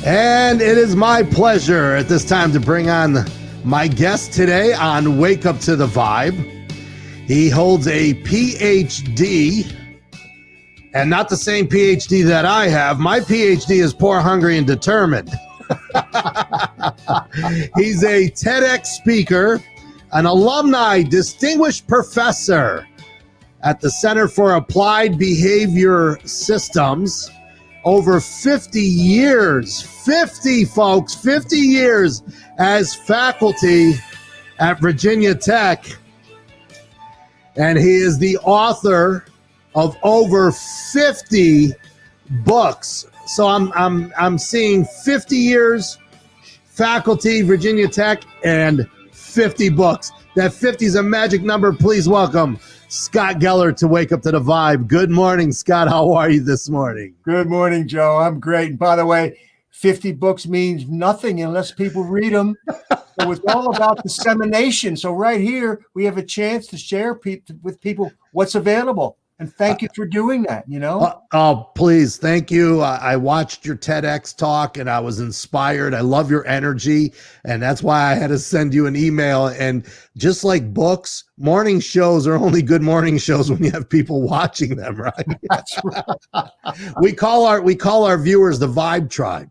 And it is my pleasure at this time to bring on my guest today on Wake Up to the Vibe. He holds a PhD, and not the same PhD that I have. My PhD is poor, hungry, and determined. He's a TEDx speaker, an alumni distinguished professor at the Center for Applied Behavior Systems. Over 50 years, 50 folks, 50 years as faculty at Virginia Tech. And he is the author of over 50 books. So I'm seeing 50 years faculty, Virginia Tech, and 50 books. That 50 is a magic number. Please welcome Scott Geller to Wake Up to the Vibe. Good morning, Scott. How are you this morning? Good morning, Joe. I'm great. And by the way, 50 books means nothing unless people read them. So it's all about dissemination. So right here, we have a chance to share with people what's available. And thank you for doing that, you know? Please. Thank you. I watched your TEDx talk and I was inspired. I love your energy. And that's why I had to send you an email. And just like books, morning shows are only good morning shows when you have people watching them, right? That's right. We call our viewers the Vibe Tribe.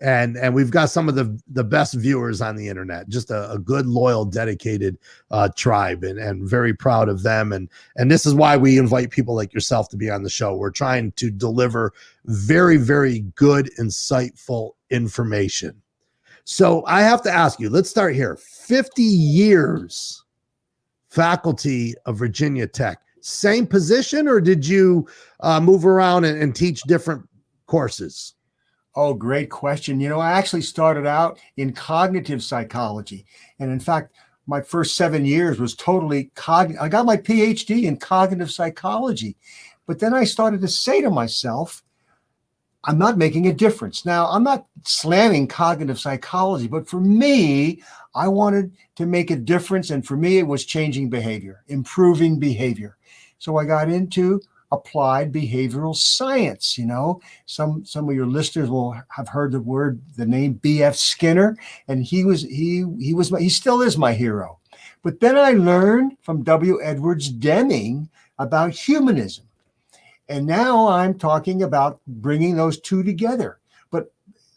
And we've got some of the best viewers on the internet, just a good, loyal, dedicated tribe, and very proud of them. And this is why we invite people like yourself to be on the show. We're trying to deliver very, very good, insightful information. So I have to ask you, let's start here. 50 years faculty of Virginia Tech, same position, or did you move around and teach different courses? Oh, great question. You know, I actually started out in cognitive psychology. And in fact, my first 7 years was totally I got my PhD in cognitive psychology. But then I started to say to myself, I'm not making a difference. Now, I'm not slamming cognitive psychology, but for me, I wanted to make a difference. And for me, it was changing behavior, improving behavior. So I got into applied behavioral science. You know, some of your listeners will have heard the name B.F. Skinner, and he still is my hero. But then I learned from W. Edwards Deming about humanism. And now I'm talking about bringing those two together. But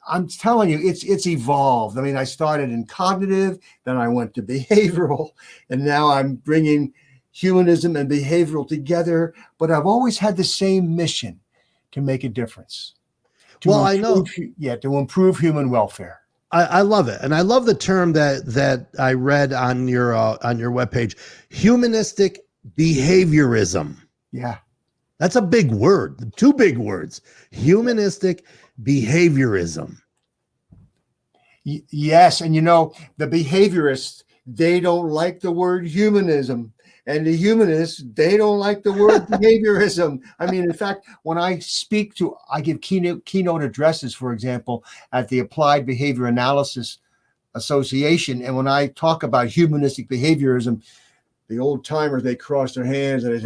I'm telling you, it's evolved. I mean, I started in cognitive, then I went to behavioral, and now I'm bringing humanism and behavioral together, but I've always had the same mission: to make a difference. To improve human welfare. I love it, and I love the term that I read on your webpage: humanistic behaviorism. Yeah, that's a big word. Two big words: humanistic behaviorism. Yes, and you know, the behaviorists, they don't like the word humanism. And the humanists, they don't like the word behaviorism. I mean, in fact, when I give keynote addresses, for example, at the Applied Behavior Analysis Association, and when I talk about humanistic behaviorism, the old timers, they cross their hands, and it's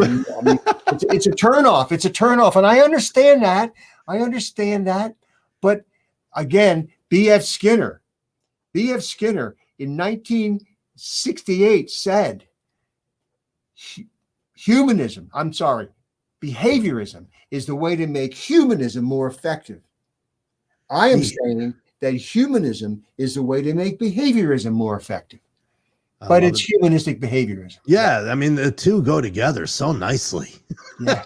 a turnoff. It's a turnoff, and I understand that. But again, B.F. Skinner in 1968 said, behaviorism is the way to make humanism more effective. I am saying that humanism is the way to make behaviorism more effective. But it's humanistic behaviorism. Yeah, I mean, the two go together so nicely. Yeah.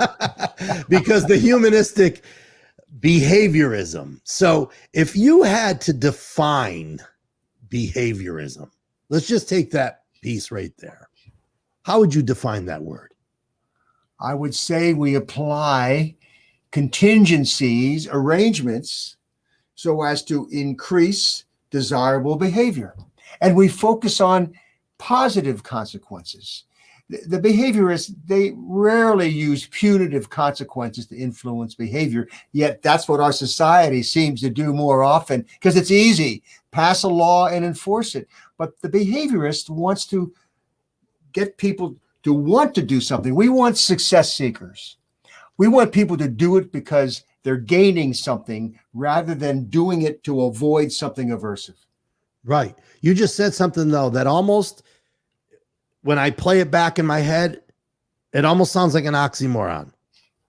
Because the humanistic behaviorism. So if you had to define behaviorism, let's just take that piece right there. How would you define that word? I would say we apply contingencies, arrangements, so as to increase desirable behavior. And we focus on positive consequences. The behaviorists, they rarely use punitive consequences to influence behavior, yet that's what our society seems to do more often, because it's easy. Pass a law and enforce it. But the behaviorist wants to get people to want to do something. We want success seekers. We want people to do it because they're gaining something rather than doing it to avoid something aversive. Right. You just said something though that almost, when I play it back in my head, it almost sounds like an oxymoron.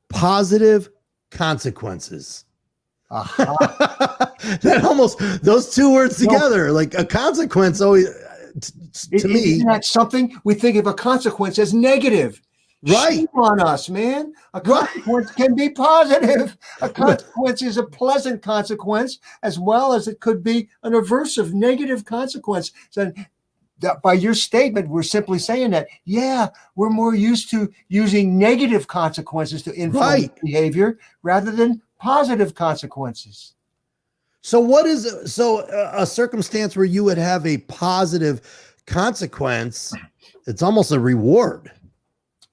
Positive consequences. That almost, those two words together, like a consequence always, to me. Isn't that something? We think of a consequence as negative. Right. Shame on us, man. A consequence can be positive. A consequence is a pleasant consequence, as well as it could be an aversive, negative consequence. So that by your statement, we're simply saying that, yeah, we're more used to using negative consequences to influence behavior rather than positive consequences. So what is a circumstance where you would have a positive consequence? It's almost a reward.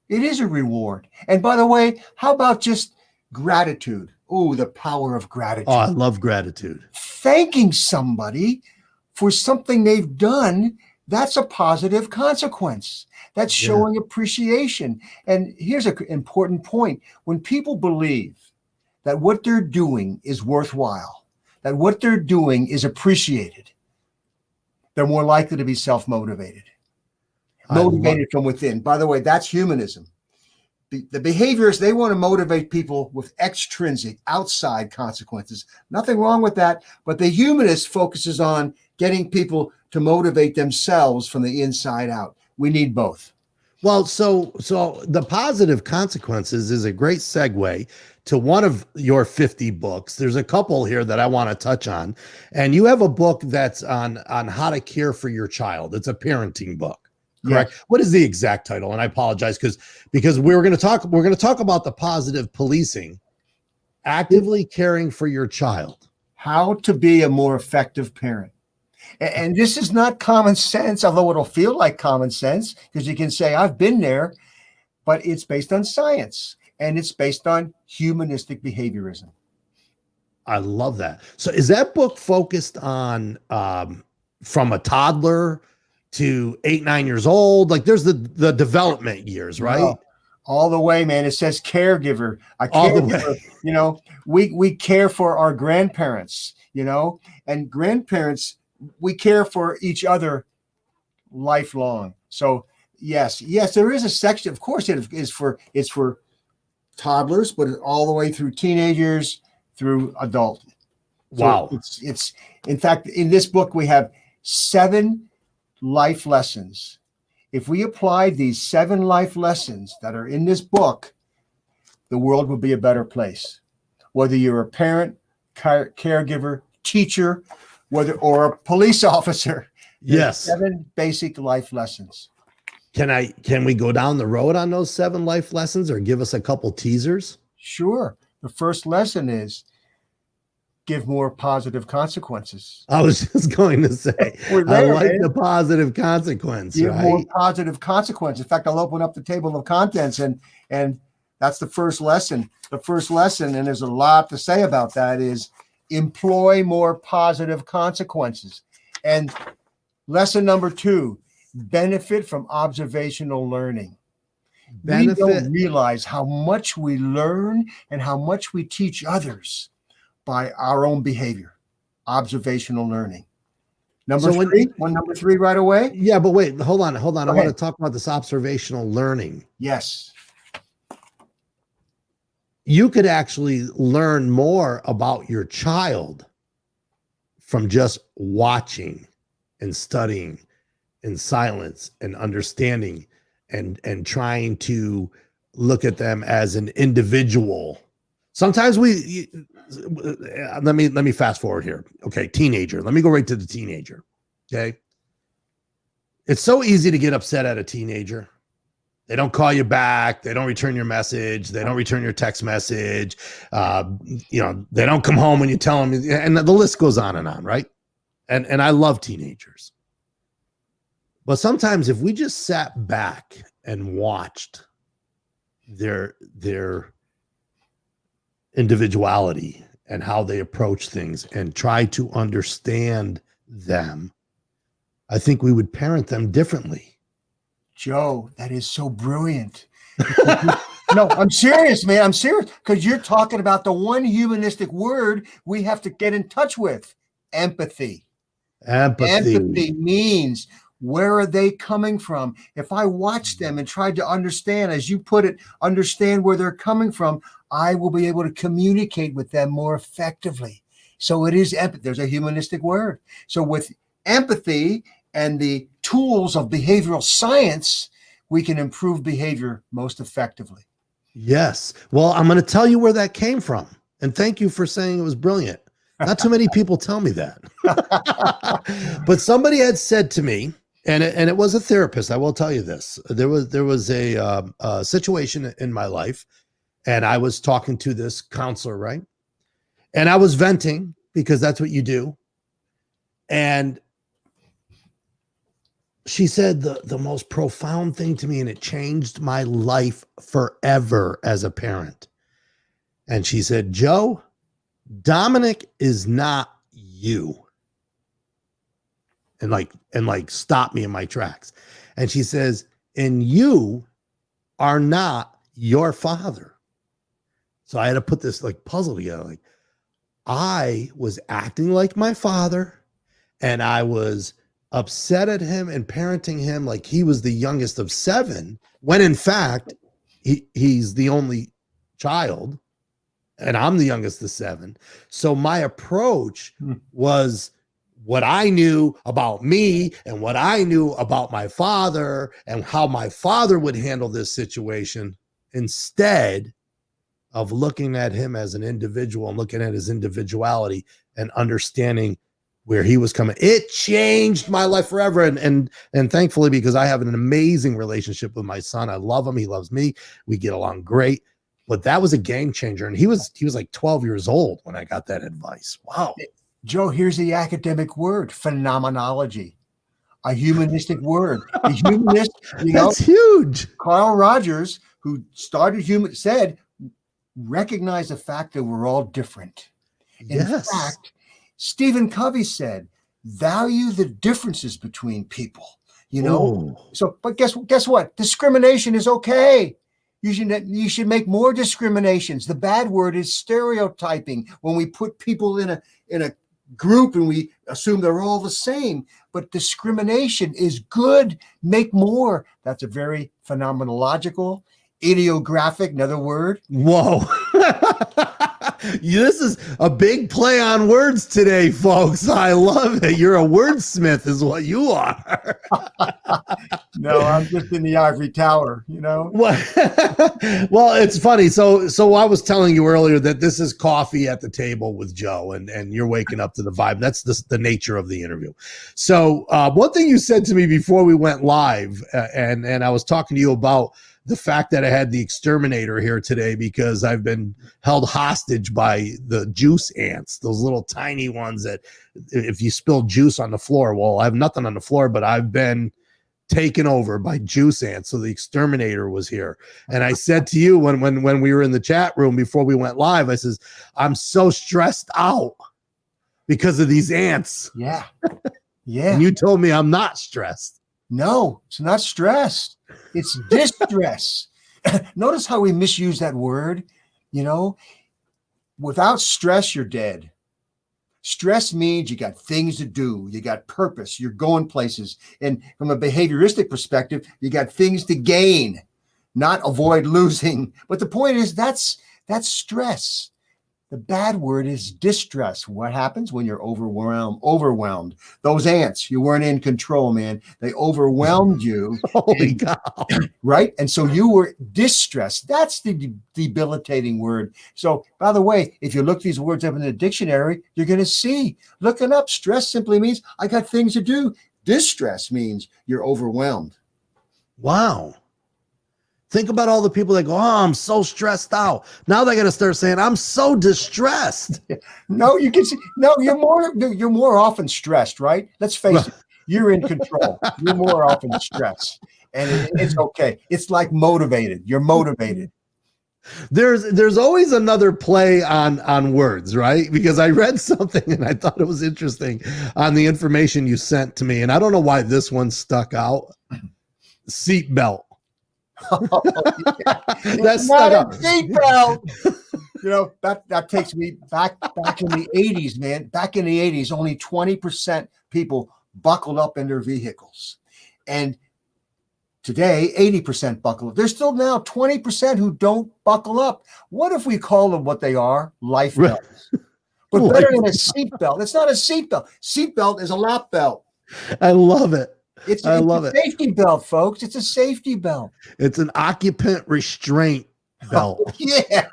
It is a reward. And by the way, how about just gratitude? Oh, the power of gratitude. Oh, I love gratitude. Thanking somebody for something they've done, that's a positive consequence. That's showing appreciation. And here's an important point. When people believe that what they're doing is worthwhile, that what they're doing is appreciated, they're more likely to be self-motivated. Motivated from within. By the way, that's humanism. The behaviorists, they want to motivate people with extrinsic, outside consequences. Nothing wrong with that. But the humanist focuses on getting people to motivate themselves from the inside out. We need both. Well, so the positive consequences is a great segue to one of your 50 books. There's a couple here that I want to touch on. And you have a book that's on how to care for your child. It's a parenting book. Correct. Yeah. What is the exact title? And I apologize because we're going to talk about the positive policing, actively caring for your child. How to be a more effective parent. And this is not common sense, although it'll feel like common sense because you can say, I've been there, but it's based on science and it's based on humanistic behaviorism. I love that. So is that book focused on from a toddler to 8, 9 years old? Like there's the development years, right? No, all the way, man. It says caregiver. A caregiver, you know, we care for our grandparents, you know, and grandparents, we care for each other lifelong. So yes, there is a section. Of course, it's for toddlers, but all the way through teenagers, through adult. Wow. So it's in fact, in this book, we have 7 life lessons. If we applied these 7 life lessons that are in this book, the world would be a better place. Whether you're a parent, caregiver, teacher, or a police officer. Yes. 7 basic life lessons. Can we go down the road on those 7 life lessons or give us a couple teasers? Sure. The first lesson is give more positive consequences. I was just going to say, I like the positive consequence. Give more positive consequence. In fact, I'll open up the table of contents and that's the first lesson. The first lesson, and there's a lot to say about that, is employ more positive consequences. And lesson number 2, benefit from observational learning. We don't realize how much we learn and how much we teach others by our own behavior. Observational learning. Number 3 right away? Yeah, but wait, hold on. I want to talk about this observational learning. Yes. You could actually learn more about your child from just watching and studying in silence and understanding and trying to look at them as an individual. Sometimes let me fast forward here. Okay, teenager. Let me go right to the teenager. Okay. It's so easy to get upset at a teenager. They don't call you back. They don't return your message. They don't return your text message. They don't come home when you tell them, and the list goes on, right? And I love teenagers. But sometimes if we just sat back and watched their individuality and how they approach things and try to understand them, I think we would parent them differently. Joe, that is so brilliant. No, I'm serious, man. I'm serious, because you're talking about the one humanistic word we have to get in touch with: empathy. Empathy. Empathy means, where are they coming from? If I watch them and try to understand, as you put it, understand where they're coming from, I will be able to communicate with them more effectively. So it is empathy. There's a humanistic word. So with empathy and the tools of behavioral science, we can improve behavior most effectively. Yes. Well, I'm going to tell you where that came from. And thank you for saying it was brilliant. Not too many people tell me that. But somebody had said to me, and it was a therapist, I will tell you this. There was a situation in my life, and I was talking to this counselor, right? And I was venting, because that's what you do. And she said the most profound thing to me, and it changed my life forever as a parent. And she said, Joe, Dominic is not you. And like stop me in my tracks. And she says, and you are not your father. So I had to put this like puzzle together. Like, I was acting like my father, and I was upset at him and parenting him like he was the youngest of 7, when in fact he's the only child and I'm the youngest of 7. So my approach was what I knew about me and what I knew about my father and how my father would handle this situation, instead of looking at him as an individual and looking at his individuality and understanding where he was coming. It changed my life forever. And thankfully, because I have an amazing relationship with my son, I love him. He loves me. We get along great. But that was a game changer. And he was like 12 years old when I got that advice. Wow. Joe, here's the academic word: phenomenology, a humanistic word. The humanist, That's huge. Carl Rogers, who started said, recognize the fact that we're all different. In fact, Stephen Covey said, value the differences between people, So, but guess what? Discrimination is okay. You should make more discriminations. The bad word is stereotyping, when we put people in a group and we assume they're all the same. But discrimination is good. Make more. That's a very phenomenological, ideographic, another word. Whoa. This is a big play on words today, folks. I love it. You're a wordsmith is what you are. No, I'm just in the ivory tower, Well, it's funny. So I was telling you earlier that this is coffee at the table with Joe, and you're waking up to the vibe. That's the nature of the interview. So one thing you said to me before we went live, and I was talking to you about the fact that I had the exterminator here today, because I've been held hostage by the juice ants, those little tiny ones that if you spill juice on the floor, well, I have nothing on the floor, but I've been taken over by juice ants. So the exterminator was here. And I said to you when we were in the chat room before we went live, I says, I'm so stressed out because of these ants. Yeah. Yeah. And you told me I'm not stressed. No, it's not stress. It's distress. Notice how we misuse that word. Without stress, you're dead. Stress means you got things to do. You got purpose. You're going places. And from a behavioristic perspective, you got things to gain, not avoid losing. But the point is, that's stress. The bad word is distress. What happens when you're overwhelmed? Those ants, you weren't in control, man. They overwhelmed you. Holy cow. Right? And so you were distressed. That's the debilitating word. So, by the way, if you look these words up in the dictionary, you're going to see. Looking up, stress simply means I got things to do. Distress means you're overwhelmed. Wow. Think about all the people that go, oh, I'm so stressed out. Now they're going to start saying, I'm so distressed. No, you can see. No, you're more often stressed, right? Let's face it. You're in control. You're more often stressed. And it's okay. It's like motivated. You're motivated. There's always another play on words, right? Because I read something and I thought it was interesting on the information you sent to me. And I don't know why this one stuck out. Seatbelt. Oh, yeah. It's That's not stuck a up. seatbelt. That takes me back in the 80s, man. Back in the 80s, only 20% people buckled up in their vehicles. And today, 80% buckle up. There's still now 20% who don't buckle up. What if we call them what they are? Life belts. But better than a seatbelt. It's not a seatbelt. Seatbelt is a lap belt. I love it. It's I a love it. safety belt, folks. It's a safety belt. It's an occupant restraint belt. Yeah.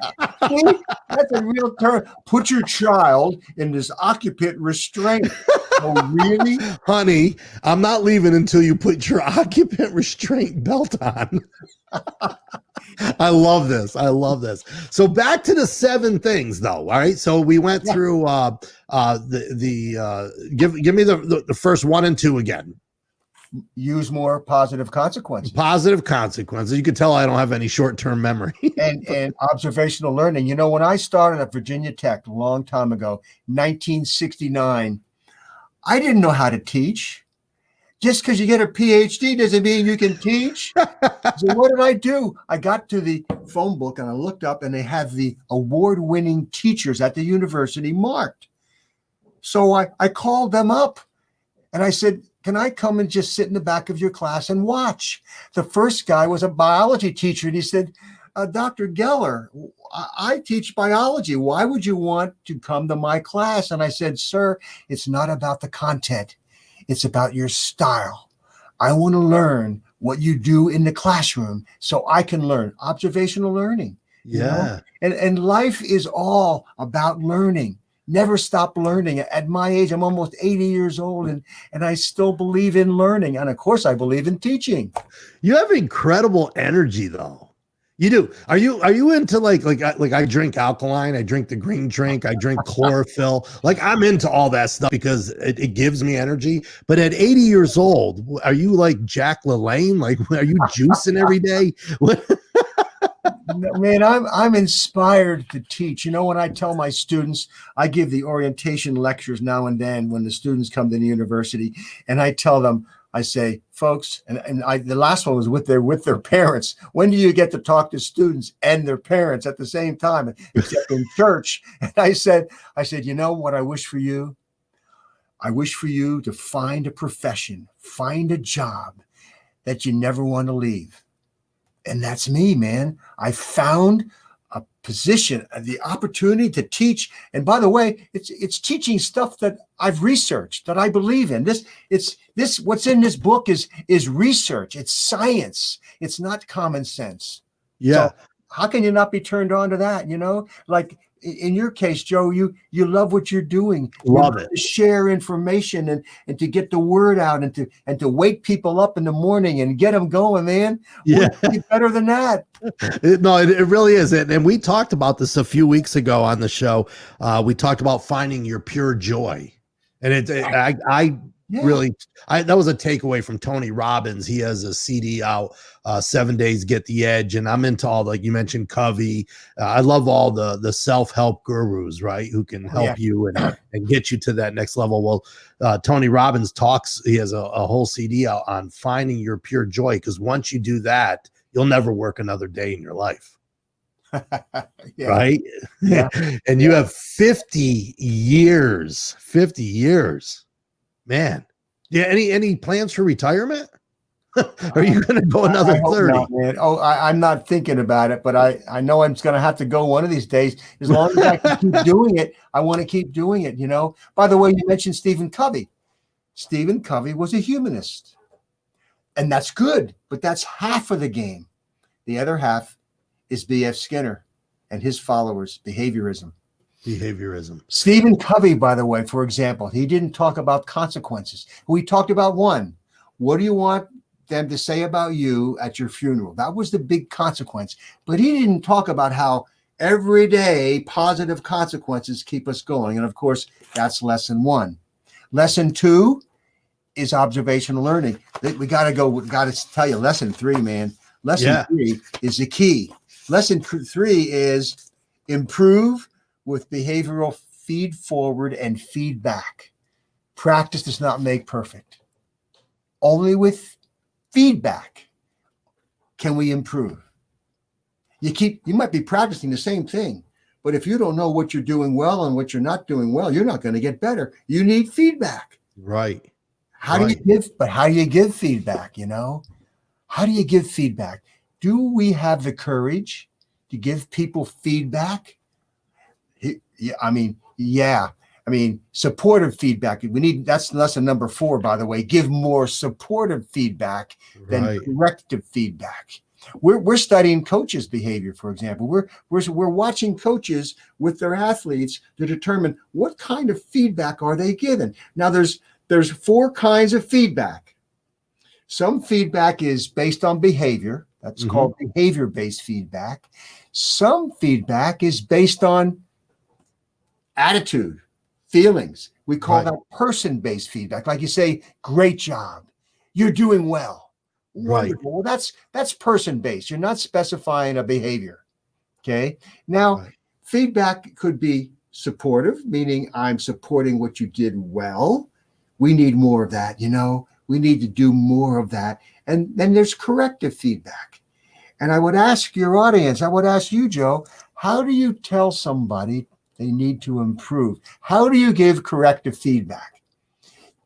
See, that's a real term. Put your child in this occupant restraint. Oh, really? Honey, I'm not leaving until you put your occupant restraint belt on. I love this. I love this. So back to the 7 things, though. All right. So we went through give me the first 1 and 2 again. Use more positive consequences. Positive consequences. You can tell I don't have any short-term memory. and observational learning. When I started at Virginia Tech a long time ago, 1969, I didn't know how to teach. Just because you get a PhD doesn't mean you can teach. So what did I do? I got to the phone book and I looked up, and they have the award-winning teachers at the university marked. So I called them up and I said, can I come and just sit in the back of your class and watch? The first guy was a biology teacher, and he said, Dr. Geller, I teach biology. Why would you want to come to my class? And I said, sir, it's not about the content. It's about your style. I want to learn what you do in the classroom so I can learn. Observational learning. Yeah. And life is all about learning. Never stop learning. At my age, I'm almost 80 years old, and I still believe in learning. And of course, I believe in teaching. You have incredible energy, though. You do. Are you into like I drink alkaline, I drink the green drink, I drink chlorophyll. Like I'm into all that stuff because it gives me energy. But at 80 years old, are you like Jack LaLanne? Like are you juicing every day? Man, I'm inspired to teach. When I tell my students, I give the orientation lectures now and then when the students come to the university, and I tell them, I say, folks, the last one was with their parents. When do you get to talk to students and their parents at the same time, except in church? And I said, you know what I wish for you? I wish for you to find a profession, find a job that you never want to leave. And that's me, man. I found a position, the opportunity to teach. And by the way, it's teaching stuff that I've researched, that I believe in. What's in this book is research. It's science. It's not common sense. Yeah. So how can you not be turned on to that? Like in your case, Joe, you love what you're doing. Love it. To share information and to get the word out and to wake people up in the morning and get them going, man. Yeah. Wouldn't be better than that. It really is. And we talked about this a few weeks ago on the show. We talked about finding your pure joy. And really, that was a takeaway from Tony Robbins. He has a CD out, 7 Days Get the Edge. And I'm into all, like you mentioned, Covey. I love all the self-help gurus, right? Who can help you and get you to that next level. Well, Tony Robbins he has a whole CD out on finding your pure joy. Because once you do that, you'll never work another day in your life. Right? Yeah. And you have 50 years. Man, yeah. Any plans for retirement? Are you going to go another 30? Not, man. Oh, I'm not thinking about it, but I know I'm going to have to go one of these days. As long as I can keep doing it, I want to keep doing it. By the way, you mentioned Stephen Covey. Stephen Covey was a humanist, and that's good, but that's half of the game. The other half is B.F. Skinner and his followers, behaviorism. Stephen Covey, by the way, for example, he didn't talk about consequences. We talked about one. What do you want them to say about you at your funeral? That was the big consequence. But he didn't talk about how every day positive consequences keep us going. And of course, that's lesson 1. Lesson 2 is observational learning. We got to tell you, lesson 3, man. Lesson 3 is the key. Lesson 3 is improve with behavioral feed forward and feedback. Practice does not make perfect. Only with feedback can we improve? You might be practicing the same thing, but if you don't know what you're doing well and what you're not doing well, you're not going to get better. You need feedback. Right. How do you give feedback? How do you give feedback? Do we have the courage to give people feedback? Yeah. Supportive feedback. That's lesson number 4, by the way. Give more supportive feedback than corrective feedback. We're studying coaches' behavior, for example. We're watching coaches with their athletes to determine what kind of feedback are they given. Now, there's 4 kinds of feedback. Some feedback is based on behavior. That's called behavior-based feedback. Some feedback is based on attitude, feelings. We call that person-based feedback. Like you say, great job. You're doing well. Wonderful. Well, that's person-based. You're not specifying a behavior. Okay. Now, feedback could be supportive, meaning I'm supporting what you did well. We need more of that. We need to do more of that. And then there's corrective feedback. And I would ask your audience, I would ask you, Joe, how do you tell somebody they need to improve? How do you give corrective feedback?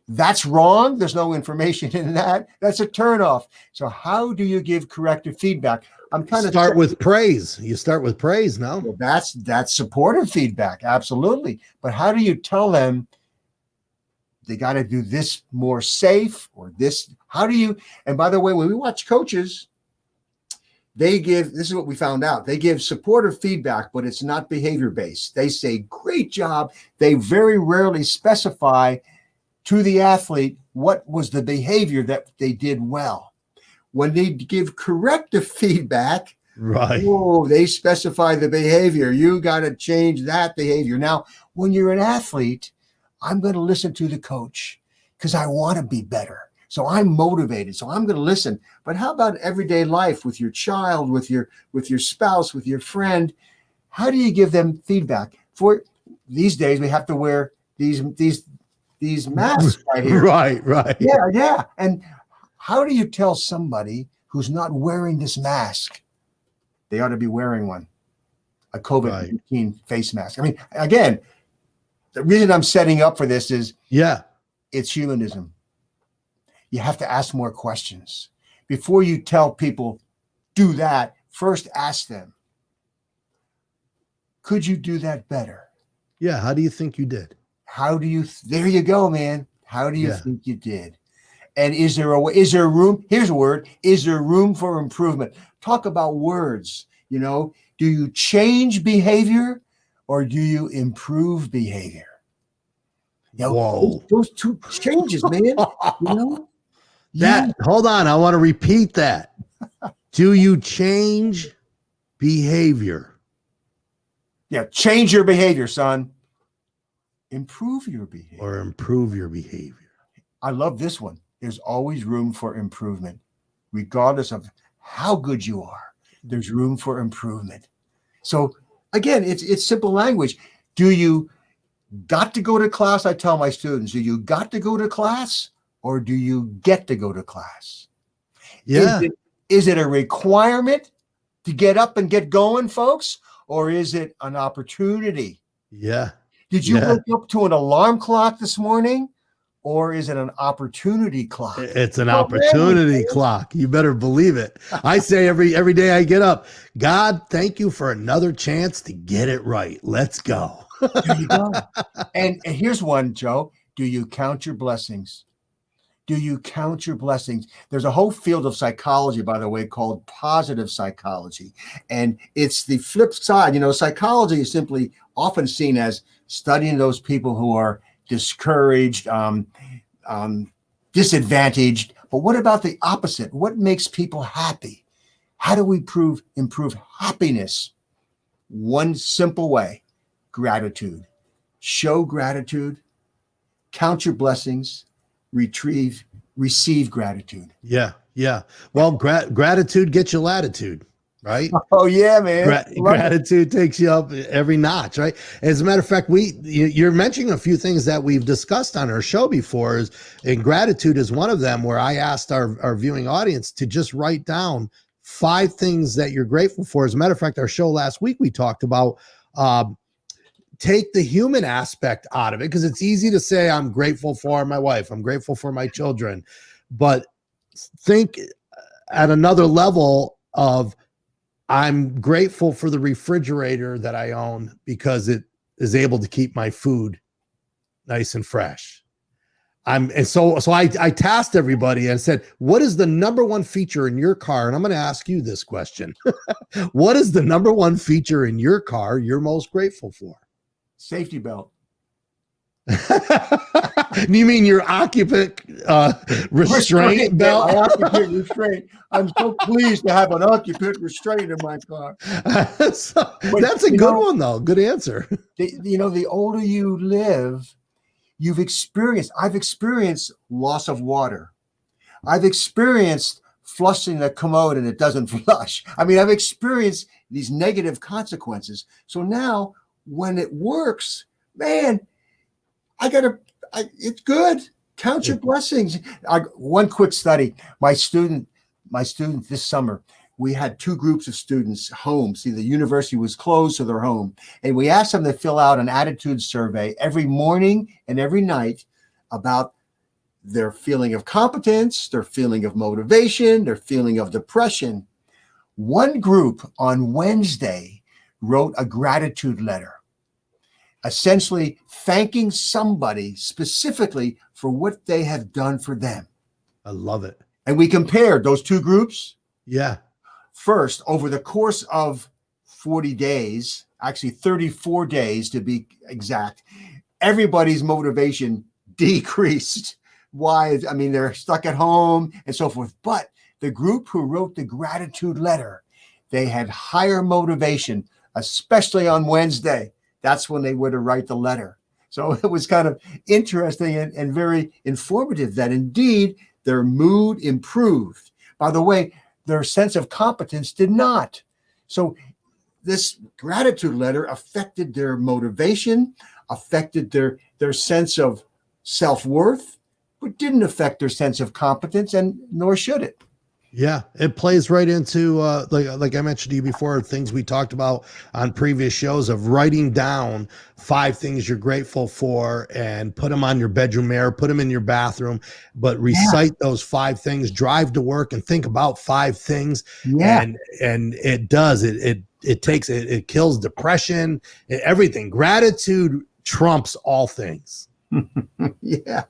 That's wrong. There's no information in that. That's a turnoff. So how do you give corrective feedback? I'm trying to start with praise. You start with praise now. Well, that's supportive feedback. Absolutely. But how do you tell them they got to do this more safe or this? How do you? And by the way, when we watch coaches, this is what we found out. They give supportive feedback, but it's not behavior based. They say, great job. They very rarely specify to the athlete what was the behavior that they did well. When they give corrective feedback, they specify the behavior. You got to change that behavior. Now, when you're an athlete, I'm going to listen to the coach because I want to be better. So I'm motivated. So I'm going to listen. But how about everyday life with your child, with your spouse, with your friend? How do you give them feedback? For these days, we have to wear these masks right here. Right. Yeah. And how do you tell somebody who's not wearing this mask they ought to be wearing one, a COVID-19 face mask? I mean, again, the reason I'm setting up for this is it's humanism. You have to ask more questions. Before you tell people, do that, first ask them, could you do that better? Yeah. How do you think you did? There you go, man. How do you think you did? And is there room? Here's a word. Is there room for improvement? Talk about words. Do you change behavior or do you improve behavior? Whoa. Those 2 changes, man. Hold on. I want to repeat that. Do you change behavior? Yeah. Change your behavior, son. Improve your behavior. Or improve your behavior. I love this one. There's always room for improvement. Regardless of how good you are, there's room for improvement. So again, it's simple language. Do you got to go to class? I tell my students, do you got to go to class or do you get to go to class? Yeah. Is it a requirement to get up and get going, folks? Or is it an opportunity? Yeah. Did you wake up to an alarm clock this morning, or is it an opportunity clock? It's an opportunity clock. You better believe it. I say every day I get up, God, thank you for another chance to get it right. Let's go. There you go. And here's one, Joe. Do you count your blessings? Do you count your blessings? There's a whole field of psychology, by the way, called positive psychology. And it's the flip side. Psychology is simply often seen as studying those people who are discouraged, disadvantaged. But what about the opposite? What makes people happy? How do we improve happiness? One simple way: gratitude. Show gratitude, count your blessings, receive gratitude. Yeah. Well, gratitude gets you latitude, right? Oh yeah, man. Gratitude takes you up every notch, right? As a matter of fact, you're mentioning a few things that we've discussed on our show before, and gratitude is one of them, where I asked our viewing audience to just write down 5 things that you're grateful for. As a matter of fact, our show last week, we talked about take the human aspect out of it, because it's easy to say, I'm grateful for my wife, I'm grateful for my children, but think at another level of, I'm grateful for the refrigerator that I own because it is able to keep my food nice and fresh. So I tasked everybody and said, what is the number one feature in your car? And I'm going to ask you this question. What is the number one feature in your car you're most grateful for? Safety belt. You mean your occupant restraint belt? My occupant restraint. I'm so pleased to have an occupant restraint in my car. That's a good one, though. Good answer. The older you live, I've experienced loss of water. I've experienced flushing the commode and it doesn't flush. I mean, I've experienced these negative consequences. So now when it works, man, it's good. Count your blessings. One quick study. My student this summer, we had 2 groups of students home. See, the university was closed, so they're home. And we asked them to fill out an attitude survey every morning and every night about their feeling of competence, their feeling of motivation, their feeling of depression. One group on Wednesday wrote a gratitude letter, essentially thanking somebody specifically for what they have done for them. I love it. And we compared those 2 groups. Yeah. First, over the course of 40 days, actually 34 days to be exact, everybody's motivation decreased. Why? I mean, they're stuck at home and so forth. But the group who wrote the gratitude letter, they had higher motivation, especially on Wednesday. That's when they were to write the letter. So it was kind of interesting and very informative that indeed their mood improved. By the way, their sense of competence did not. So this gratitude letter affected their motivation, affected their sense of self-worth, but didn't affect their sense of competence, and nor should it. Yeah, it plays right into, like I mentioned to you before, things we talked about on previous shows of writing down 5 things you're grateful for and put them on your bedroom mirror, put them in your bathroom, but recite those 5 things, drive to work and think about 5 things. Yeah. And it does, it kills depression, everything. Gratitude trumps all things. Yeah.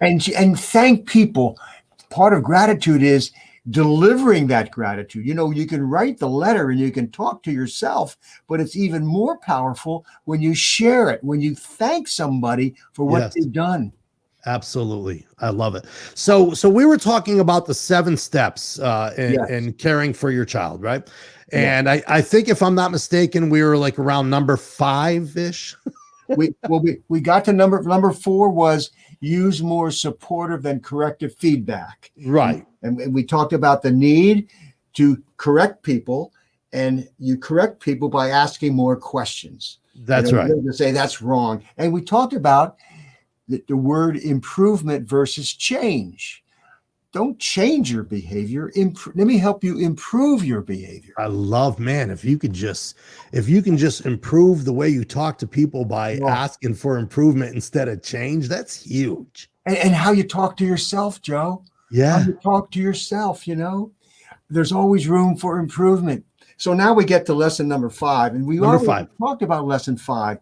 And thank people. Part of gratitude is delivering that gratitude. You can write the letter and you can talk to yourself, but it's even more powerful when you share it, when you thank somebody for what they've done. Absolutely. I love it. So we were talking about the 7 steps in caring for your child, right? And I think, if I'm not mistaken, we were like around number 5-ish. we got to number 4 was use more supportive than corrective feedback. Right. And we talked about the need to correct people, and you correct people by asking more questions. That's right. To say that's wrong. And we talked about the word improvement versus change. Don't change your behavior. Let me help you improve your behavior. I love, man, if you can just improve the way you talk to people by asking for improvement instead of change, that's huge. And how you talk to yourself, Joe. Yeah. How you talk to yourself, there's always room for improvement. So now we get to lesson number 5, and we already talked about lesson 5,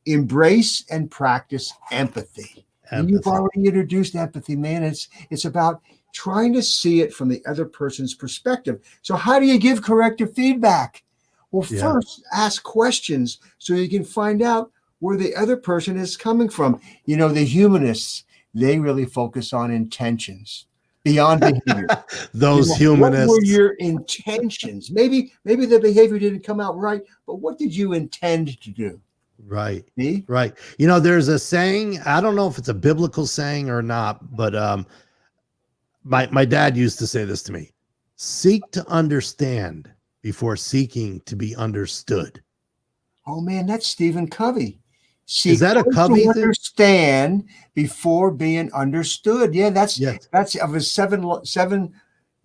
embrace and practice empathy. And you've already introduced empathy, man. It's about trying to see it from the other person's perspective. So how do you give corrective feedback? Well, first ask questions so you can find out where the other person is coming from. The humanists, they really focus on intentions beyond behavior. Those humanists. What were your intentions? Maybe the behavior didn't come out right, but what did you intend to do? Right. See? Right. There's a saying, I don't know if it's a biblical saying or not, but my dad used to say this to me: seek to understand before seeking to be understood. Oh man, that's Stephen Covey. Is that a Covey thing? Understand before being understood. Yeah, that's of his seven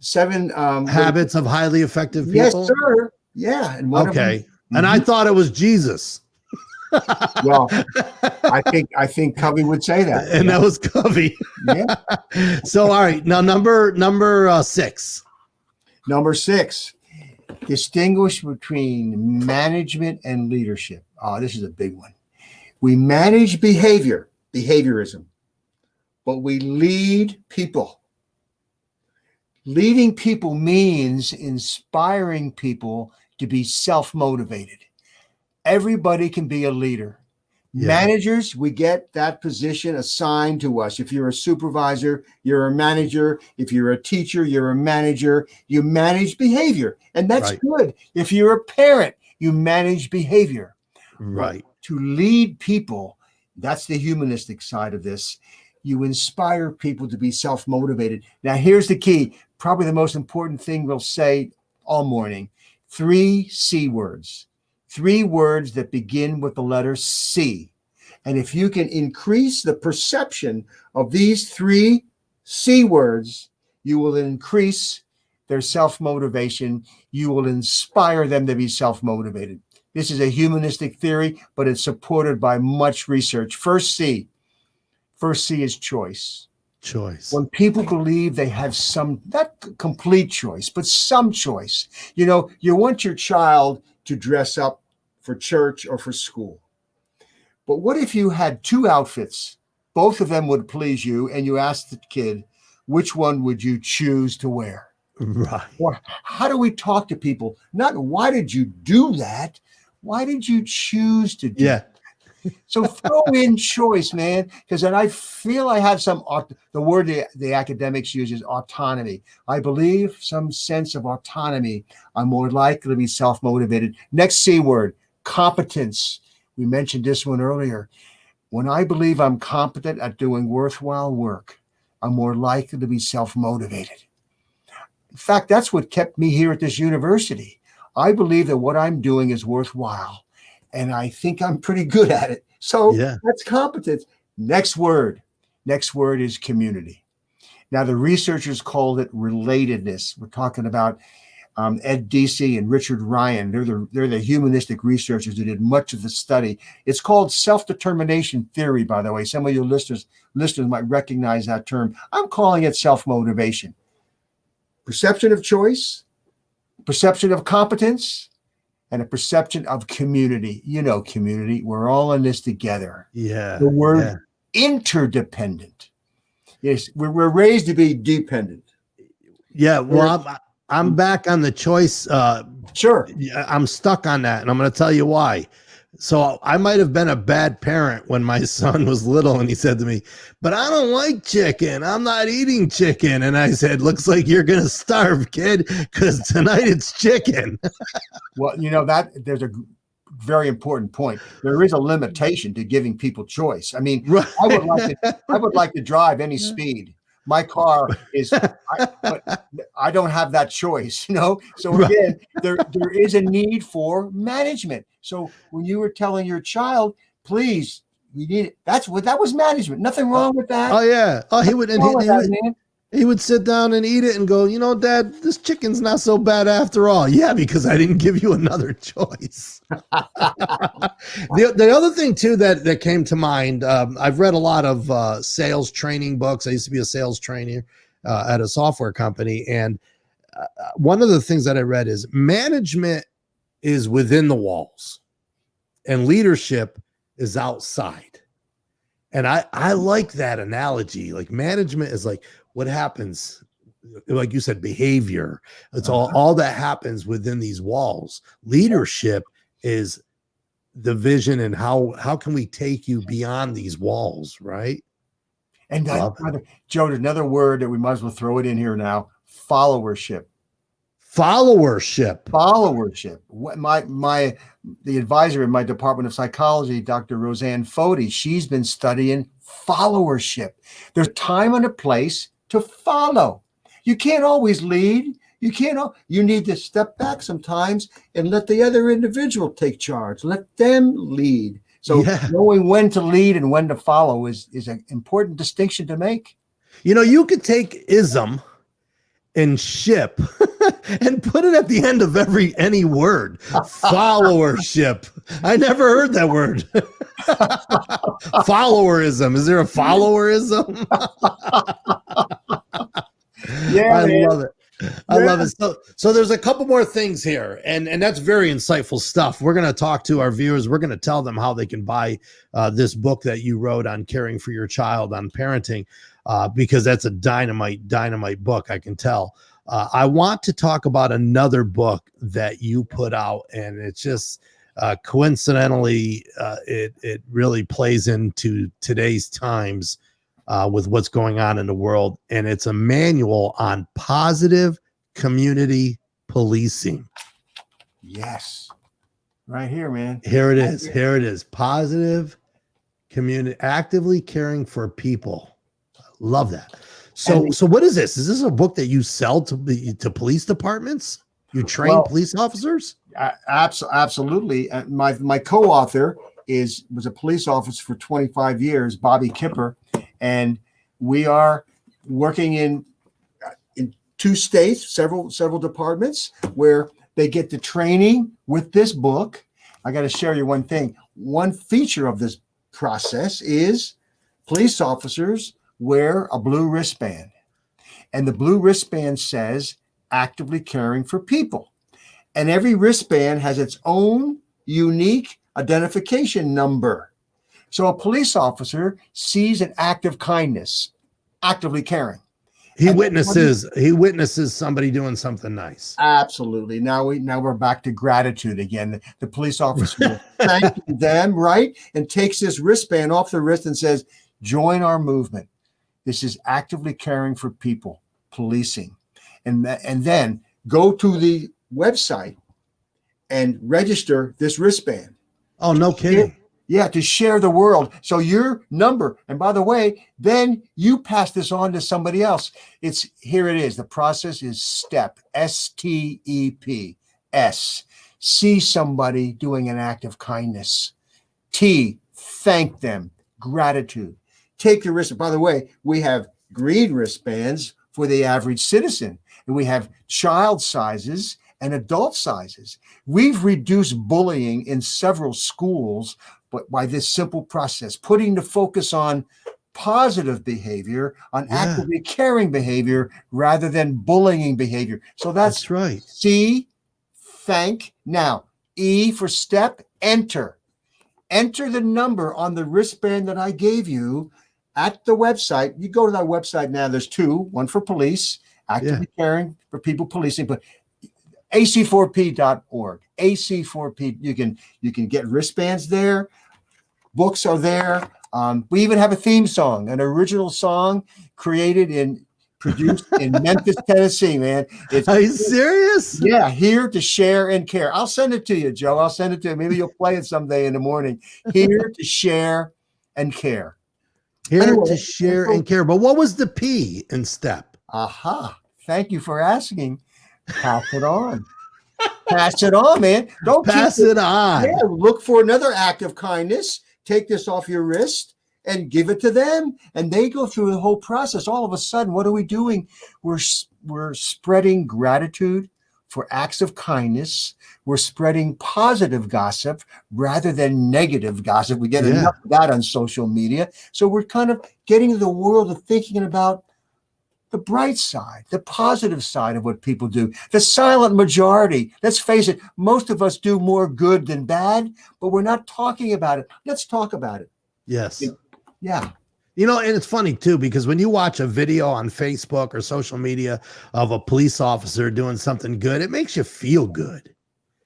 seven habits of highly effective yes, people. sir. Yeah. And one Okay. of them, And I thought it was Jesus. well, I think Covey would say that. And that was Covey. Yeah. So, all right. Now, number 6. Number 6, distinguish between management and leadership. Oh, this is a big one. We manage behaviorism, but we lead people. Leading people means inspiring people to be self-motivated. Everybody can be a leader. Yeah. Managers, we get that position assigned to us. If you're a supervisor, you're a manager. If you're a teacher, you're a manager. You manage behavior, and that's Right. good. If you're a parent, you manage behavior. Right. But to lead people, that's the humanistic side of this. You inspire people to be self-motivated. Now, here's the key, probably the most important thing we'll say all morning. 3 C words. 3 words that begin with the letter C. And if you can increase the perception of these 3 C words, you will increase their self-motivation. You will inspire them to be self-motivated. This is a humanistic theory, but it's supported by much research. First C is choice. When people believe they have some, not complete choice, but some choice. You know, you want your child to dress up for church or for school. But what if you had 2 outfits? Both of them would please you, and you asked the kid, which one would you choose to wear? Right. Or how do we talk to people? Not why did you do that? Why did you choose to do that? So throw in choice, man, because then I feel I have some, the word the academics use is autonomy. I believe some sense of autonomy. I'm more likely to be self-motivated. Next C word, competence. We mentioned this one earlier. When I believe I'm competent at doing worthwhile work, I'm more likely to be self-motivated. In fact, that's what kept me here at this university. I believe that what I'm doing is worthwhile, and I think I'm pretty good at it. So that's competence. Next word is community. Now, the researchers called it relatedness. We're talking about Ed Deasy and Richard Ryan. They're the humanistic researchers who did much of the study. It's called self-determination theory, by the way. Some of your listeners might recognize that term. I'm calling it self-motivation. Perception of choice, perception of competence, and a perception of community. You know, community. We're all in this together. Yeah. The word interdependent. Yes, we're raised to be dependent. Yeah. Well, I'm back on the choice. Sure. I'm stuck on that, and I'm going to tell you why. So I might have been a bad parent when my son was little, and he said to me, "But I don't like chicken. I'm not eating chicken." And I said, "Looks like you're going to starve, kid, because tonight it's chicken." Well, you know, there's a very important point. There is a limitation to giving people choice. I mean, Right. I would like to drive any speed. My car is, but I don't have that choice, you know? So again, there is a need for management. So when you were telling your child, please, you need it. That was management. Nothing wrong with that. Oh yeah. Oh, he would sit down and eat it and go, "You know, Dad, this chicken's not so bad after all." Yeah, because I didn't give you another choice. The other thing too that came to mind, I've read a lot of sales training books. I used to be a sales trainer at a software company, and one of the things that I read is management is within the walls, and leadership is outside. And I like that analogy. Like management is like what happens, like you said, behavior. It's all that happens within these walls. Leadership is the vision and how can we take you beyond these walls, right? And Joe, another word that we might as well throw it in here now: followership. Followership. The advisor in my department of psychology, Dr. Roseanne Fody, she's been studying followership. There's a time and a place to follow. You can't always lead. You need to step back sometimes and let the other individual take charge. Let them lead. So knowing when to lead and when to follow is an important distinction to make. You know, you could take ism and ship and put it at the end of any word. Followership. I never heard that word. Followerism. Is there a followerism? Yeah, I man. love it. I love it. So there's a couple more things here, and that's very insightful stuff. We're going to talk to our viewers. We're going to tell them how they can buy this book that you wrote on caring for your child, on parenting, because that's a dynamite book, I can tell. I want to talk about another book that you put out, and it's just coincidentally, it really plays into today's times with what's going on in the world. And it's a manual on positive community policing. Yes. Right here, man. Here it is. Here it is. Positive community, actively caring for people. Love that. So what is this? Is this a book that you sell to police departments? You train police officers? Absolutely. My co-author was a police officer for 25 years, Bobby Kipper. And we are working in 2 states, several departments where they get the training with this book. I got to share you one thing. One feature of this process is police officers wear a blue wristband. And the blue wristband says actively caring for people. And every wristband has its own unique identification number. So a police officer sees an act of kindness, actively caring. He witnesses somebody doing something nice. Absolutely. Now we're back to gratitude again. The police officer thanks them, right? And takes this wristband off the wrist and says, join our movement. This is actively caring for people, policing. And then go to the website and register this wristband. Oh, no kidding. Yeah, to share the world. So your number, and by the way, then you pass this on to somebody else. Here it is. The process is STEP, STEP, S. See somebody doing an act of kindness. T, thank them, gratitude. Take the wrist. By the way, we have green wristbands for the average citizen, and we have child sizes and adult sizes. We've reduced bullying in several schools, but by this simple process, putting the focus on positive behavior, on actively caring behavior rather than bullying behavior. So that's right. C, thank. Now, E for step, enter. Enter the number on the wristband that I gave you at the website. You go to that website now, there's 2, one for police, actively caring for people policing, but ac4p.org. AC4P. You can get wristbands there. Books are there. We even have a theme song, an original song produced in Memphis, Tennessee, man. Are you serious? Yeah, here to share and care. I'll send it to you, Joe. I'll send it to you. Maybe you'll play it someday in the morning. Here to share and care. Here to share and care. But what was the P in STEP? Aha. Thank you for asking. Pass it on. Pass it on, man. Don't pass it on. Yeah, look for another act of kindness. Take this off your wrist and give it to them. And they go through the whole process. All of a sudden, what are we doing? We're spreading gratitude for acts of kindness. We're spreading positive gossip rather than negative gossip. We get enough of that on social media. So we're kind of getting the world of thinking about the bright side, the positive side of what people do, the silent majority. Let's face it, most of us do more good than bad, but we're not talking about it. Let's talk about it. Yes. Yeah. You know, and it's funny too, because when you watch a video on Facebook or social media of a police officer doing something good, it makes you feel good.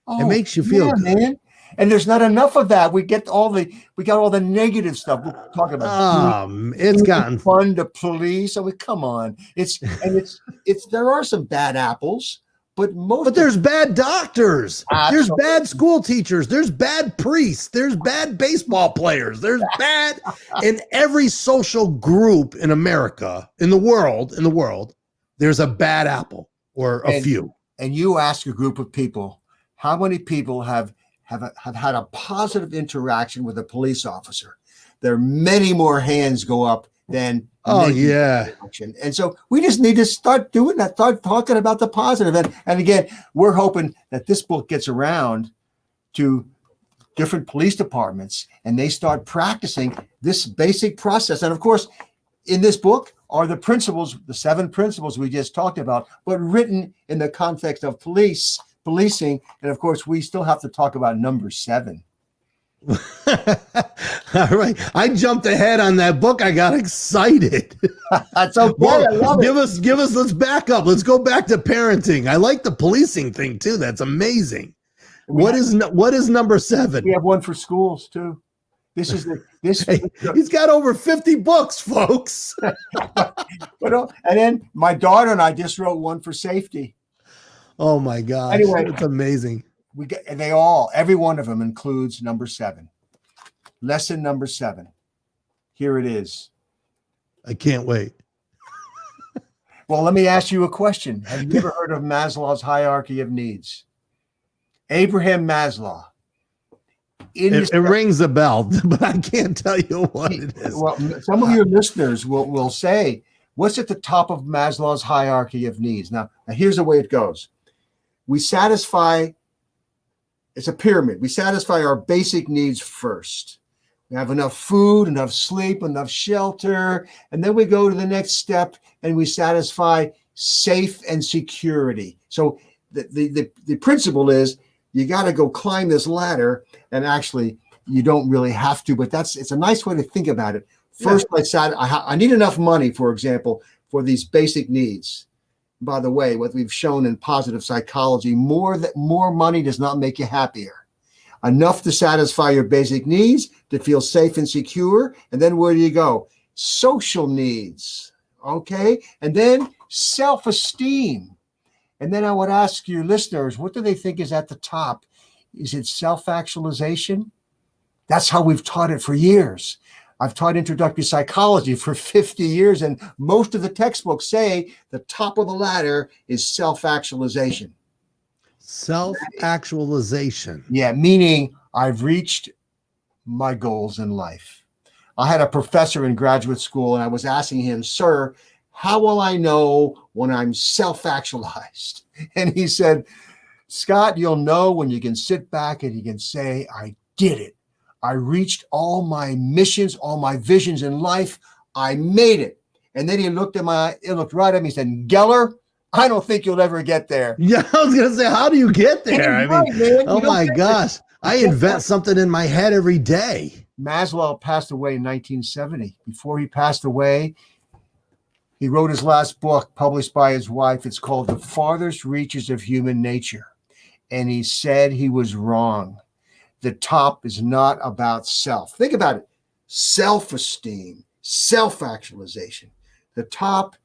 It makes you feel good. Man. And there's not enough of that. We got all the negative stuff. We're talking about. It's gotten fun to police. I mean, come on. There are some bad apples, but there's bad doctors. There's bad school teachers. There's bad priests. There's bad baseball players. There's bad in every social group in America, in the world. There's a bad apple or a few. And you ask a group of people, how many people have had a positive interaction with a police officer? There are many more hands go up than Oh, negative yeah. action. And so we just need to start doing that, start talking about the positive. And again, we're hoping that this book gets around to different police departments and they start practicing this basic process. And of course, in this book are the principles, the 7 principles we just talked about, but written in the context of policing. And of course, we still have to talk about number 7. All right. I jumped ahead on that book. I got excited. That's okay. Well, I love it. give us, let's back up. Let's go back to parenting. I like the policing thing too. That's amazing. What is number 7? We have one for schools too. This is Hey, he's got over 50 books, folks. And then my daughter and I just wrote one for safety. Oh my gosh. Anyway, it's amazing. Every one of them includes number 7. Lesson number 7. Here it is. I can't wait. Well, let me ask you a question. Have you ever heard of Maslow's hierarchy of needs? Abraham Maslow. It rings a bell, but I can't tell you what it is. Well, some of your listeners will say, what's at the top of Maslow's hierarchy of needs? Now, here's the way it goes. It's a pyramid. We satisfy our basic needs first. We have enough food, enough sleep, enough shelter, and then we go to the next step and we satisfy safe and security. So the principle is you got to go climb this ladder, and actually you don't really have to, but it's a nice way to think about it. First, I need enough money, for example, for these basic needs. By the way, what we've shown in positive psychology, more money does not make you happier. Enough to satisfy your basic needs, to feel safe and secure. And then where do you go? Social needs. Okay. And then self-esteem. And then I would ask your listeners, what do they think is at the top? Is it self-actualization? That's how we've taught it for years. I've taught introductory psychology for 50 years, and most of the textbooks say the top of the ladder is self-actualization. Self-actualization. Yeah, meaning I've reached my goals in life. I had a professor in graduate school, and I was asking him, sir, how will I know when I'm self-actualized? And he said, Scott, you'll know when you can sit back and you can say, I did it. I reached all my missions, all my visions in life. I made it. And then he looked right at me and said, Geller, I don't think you'll ever get there. Yeah, I was going to say, how do you get there? I mean, man, oh my gosh. I invent something in my head every day. Maslow passed away in 1970. Before he passed away, he wrote his last book published by his wife. It's called The Farthest Reaches of Human Nature. And he said he was wrong. The top is not about self. Think about it. Self-esteem, self-actualization. The top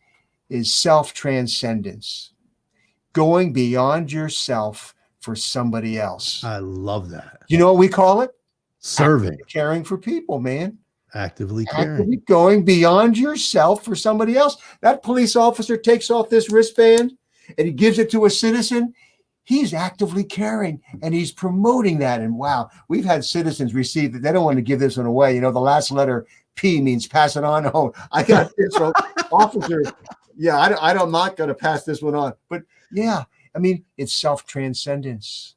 is self-transcendence, going beyond yourself for somebody else. I love that. You know what we call it? Serving. Caring for people, man. Actively caring. Actively going beyond yourself for somebody else. That police officer takes off this wristband and he gives it to a citizen. He's actively caring and he's promoting that. And wow, we've had citizens receive that. They don't want to give this one away. You know, the last letter P means pass it on. Oh, I got this from officer. Yeah, I'm not going to pass this one on. But yeah, I mean, it's self-transcendence.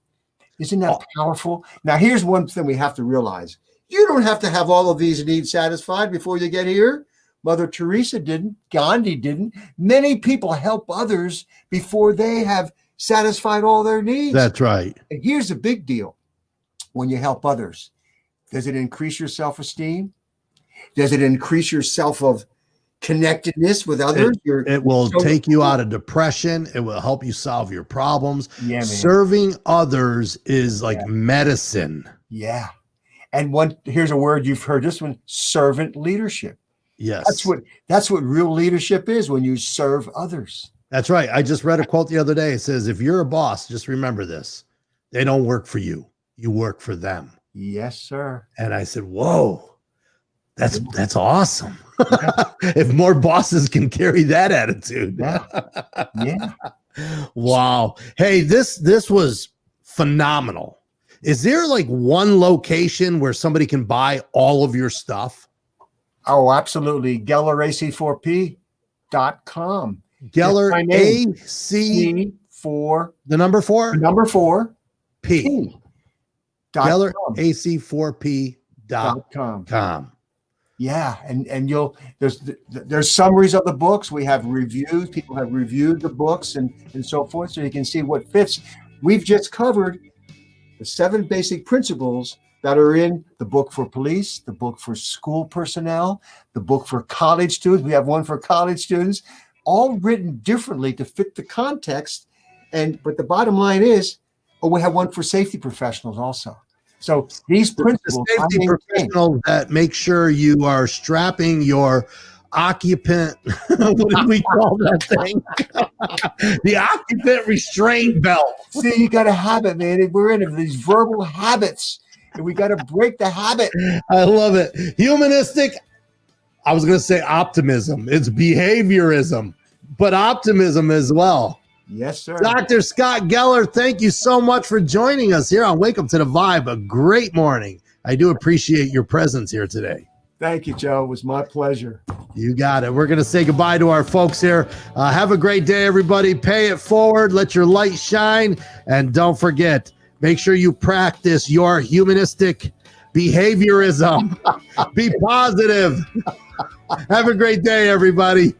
Isn't that powerful? Now, here's one thing we have to realize. You don't have to have all of these needs satisfied before you get here. Mother Teresa didn't. Gandhi didn't. Many people help others before they have satisfied all their needs. That's right. And here's the big deal. When you help others, does it increase your self-esteem? Does it increase your self of connectedness with others? It will take you out of depression. It will help you solve your problems. Yeah, man. Serving others is like medicine. Yeah. And here's a word you've heard this one, servant leadership. Yes. That's what real leadership is, when you serve others. That's right. I just read a quote the other day. It says, if you're a boss, just remember this. They don't work for you. You work for them. Yes, sir. And I said, whoa, that's awesome. If more bosses can carry that attitude. Yeah. Wow. Hey, this was phenomenal. Is there like one location where somebody can buy all of your stuff? Oh, absolutely. GellerAC4P.com. Geller my name. AC C4, the number 4 number 4, P. P. Geller .com. AC4P.com. Yeah, and there's summaries of the books. We have reviews. People have reviewed the books and so forth, so you can see what fits. We've just covered the 7 basic principles that are in the book for police, the book for school personnel, the book for college students. We have one for college students, all written differently to fit the context. But the bottom line is, we have one for safety professionals also. So these principles, the safety professional that make sure you are strapping your occupant. What did we call that thing? The occupant restraint belt. See, you got to have it, man. We're in these verbal habits, and we got to break the habit. I love it. Humanistic. I was going to say optimism. It's behaviorism, but optimism as well. Yes, sir. Dr. Scott Geller, thank you so much for joining us here on Wake Up to the Vibe. A great morning. I do appreciate your presence here today. Thank you, Joe. It was my pleasure. You got it. We're going to say goodbye to our folks here. Have a great day, everybody. Pay it forward. Let your light shine. And don't forget, make sure you practice your humanistic behaviorism. Be positive. Have a great day, everybody.